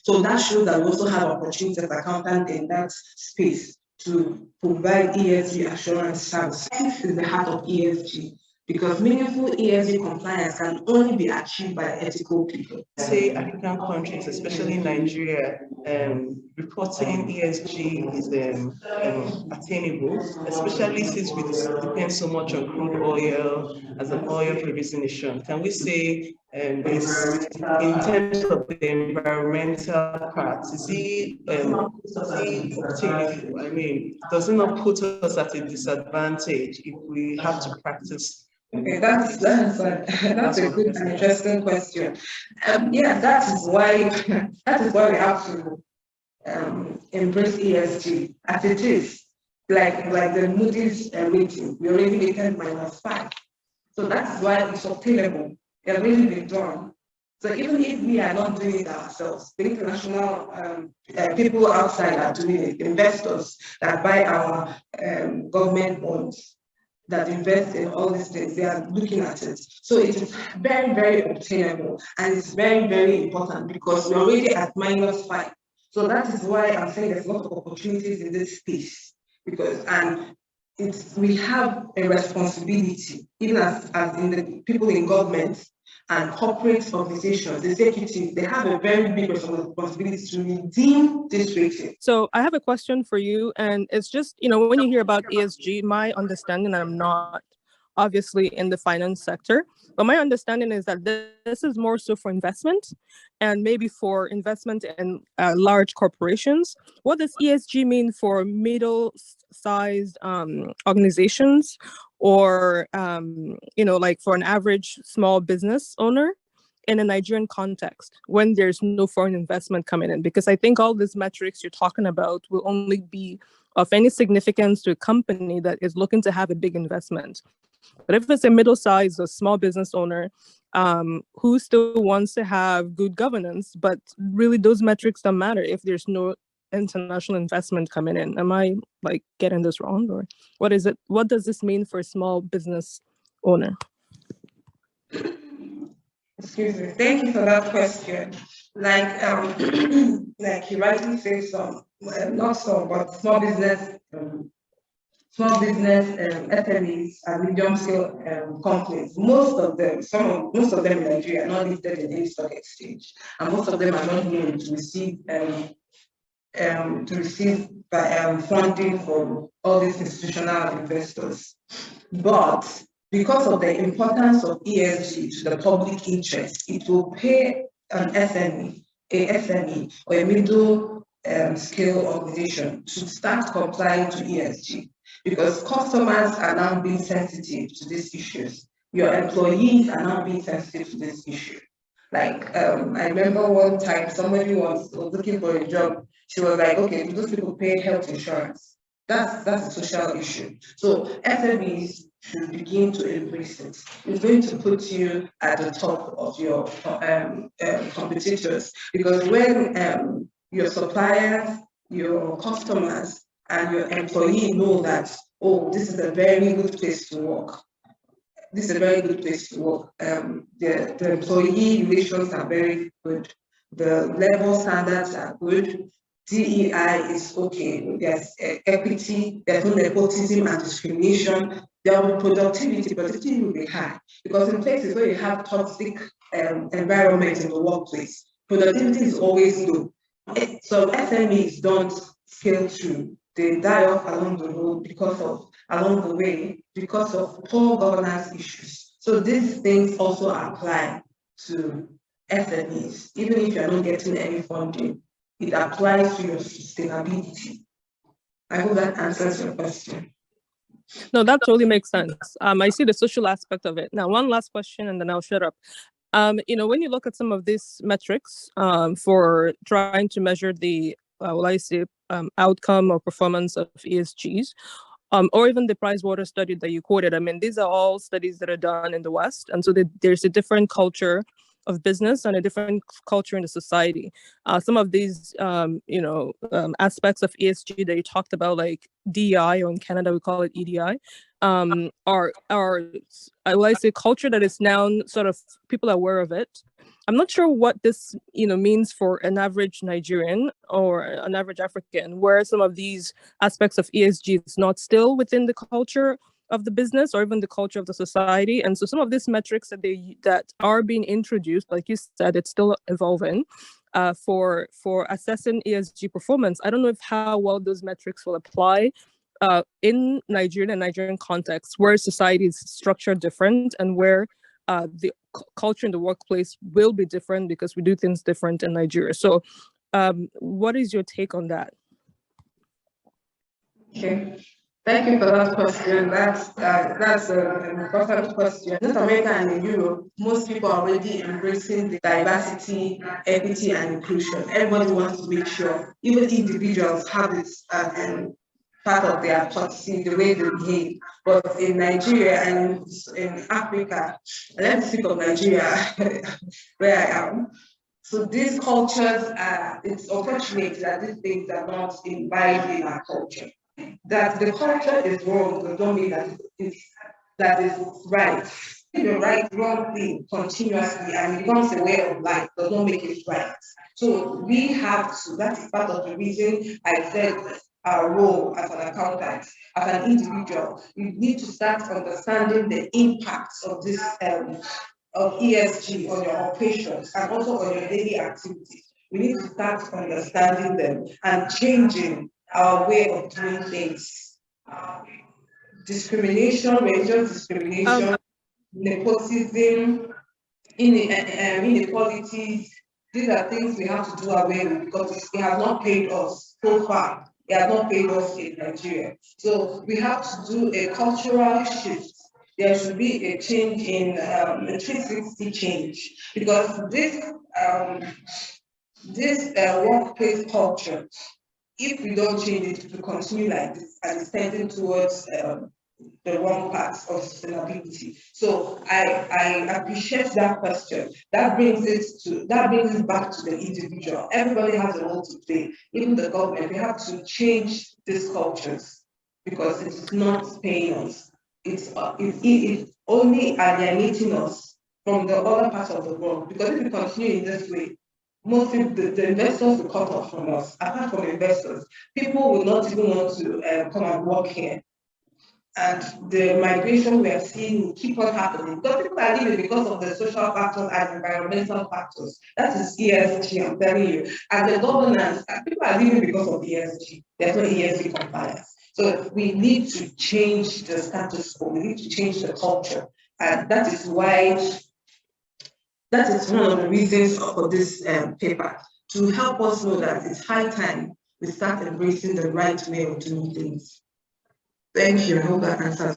So that shows that we also have opportunities as accountants in that space to provide ESG assurance service. Ethics is the heart of ESG because meaningful ESG compliance can only be achieved by ethical people. Say African countries, especially Nigeria, reporting ESG is attainable, especially since we depend so much on crude oil as an oil-producing nation. Can we say this in terms of the environmental part? Is it obtainable? I mean, does it not put us at a disadvantage if we have to practice? Okay, that's a good and interesting question. Yeah, that is why we have to embrace ESG as it is. Like the Moody's rating, we already rated -5. So that's why it's obtainable. It really been done. So even if we are not doing it ourselves, the international people outside are doing it, investors that buy our government bonds, that invest in all these things, they are looking at it. So it is very, very obtainable, and it's very, very important because we're already at -5. So that is why I'm saying there's a lot of opportunities in this space because we have a responsibility, even as in the people in government and corporate organizations, executives, they have a very big responsibility to redeem this rating. So I have a question for you, and it's just, when you hear about ESG, my understanding, and I'm not obviously in the finance sector, but my understanding is that this is more so for investment and maybe for investment in large corporations. What does ESG mean for middle-sized organizations or, like for an average small business owner in a Nigerian context when there's no foreign investment coming in? Because I think all these metrics you're talking about will only be of any significance to a company that is looking to have a big investment. But if it's a middle-sized or small business owner who still wants to have good governance, but really those metrics don't matter if there's no international investment coming in. Am I getting this wrong, or what is it? What does this mean for a small business owner? Excuse me. Thank you for that question. Like you rightly say, not some, but small business, SMEs and medium-scale companies. Most of them in Nigeria are not listed in any stock exchange, and most of them are not willing to receive funding from all these institutional investors. But because of the importance of ESG to the public interest, it will pay an SME or a middle scale organization to start complying to ESG because customers are now being sensitive to these issues. Your employees are now being sensitive to this issue. Like I remember one time somebody was looking for a job. She was like, okay, do those people pay health insurance? That's a social issue. So SMEs should begin to embrace it. It's going to put you at the top of your competitors because when your suppliers, your customers, and your employee know that, oh, this is a very good place to work. This is a very good place to work. The employee relations are very good. The labor standards are good. DEI is okay. There's equity. There's no nepotism and discrimination. There will be productivity. Productivity will be high because in places where you have toxic environment in the workplace, productivity is always low. So SMEs don't scale through. They die off along the road because of poor governance issues. So these things also apply to SMEs. Even if you're not getting any funding, it applies to your sustainability. I hope that answers your question. No, that totally makes sense. I see the social aspect of it. Now, one last question and then I'll shut up. When you look at some of these metrics for trying to measure the outcome or performance of ESGs, or even the Pricewater study that you quoted. I mean, these are all studies that are done in the West. And so there's a different culture of business and a different culture in the society. Some of these, aspects of ESG that you talked about, like DEI, or in Canada, we call it EDI, are culture that is now sort of people are aware of it. I'm not sure what this, means for an average Nigerian or an average African, where some of these aspects of ESG is not still within the culture of the business or even the culture of the society. And so some of these metrics that are being introduced, like you said, it's still evolving for assessing ESG performance. I don't know how well those metrics will apply in Nigerian context, where society is structured different and where the culture in the workplace will be different because we do things different in Nigeria. So what is your take on that? Okay, thank you for that question. That's an important question. North America and in Europe, most people are already embracing the diversity, equity, and inclusion. Everybody wants to make sure, even individuals have it part of their policy, the way they behave. But in Nigeria and in Africa, and let me speak of Nigeria, where I am. So these cultures it's unfortunate that these things are not imbibed in our culture. That the culture is wrong does not mean that is right. The right wrong thing continuously and it becomes a way of life does not make it right. So we have to, that is part of the reason I said our role as an accountant, as an individual, we need to start understanding the impacts of this of ESG on your operations and also on your daily activities. We need to start understanding them and changing our way of doing things. Discrimination, religious discrimination, nepotism, inequalities, these are things we have to do away with because it has not paid us so far. It has not paid us in Nigeria. So we have to do a cultural shift. There should be a change in a 360 change because this workplace culture, if we don't change it, it will continue like this and it's tending towards the wrong path of sustainability. So I appreciate that question. That brings it back to the individual. Everybody has a role to play. Even the government, we have to change these cultures because it's not paying us. It's only alienating us from the other parts of the world. Because if we continue in this way, mostly the investors will cut off from us. Apart from investors, people will not even want to come and work here. And the migration we are seeing will keep on happening because people are leaving because of the social factors and environmental factors. That is ESG, I'm telling you. And the governance, people are leaving because of ESG. There's no ESG compliance. So we need to change the status quo. We need to change the culture. And that is why, that is one of the reasons for this paper, to help us know that it's high time we start embracing the right way of doing things. Thank you. I hope that answers.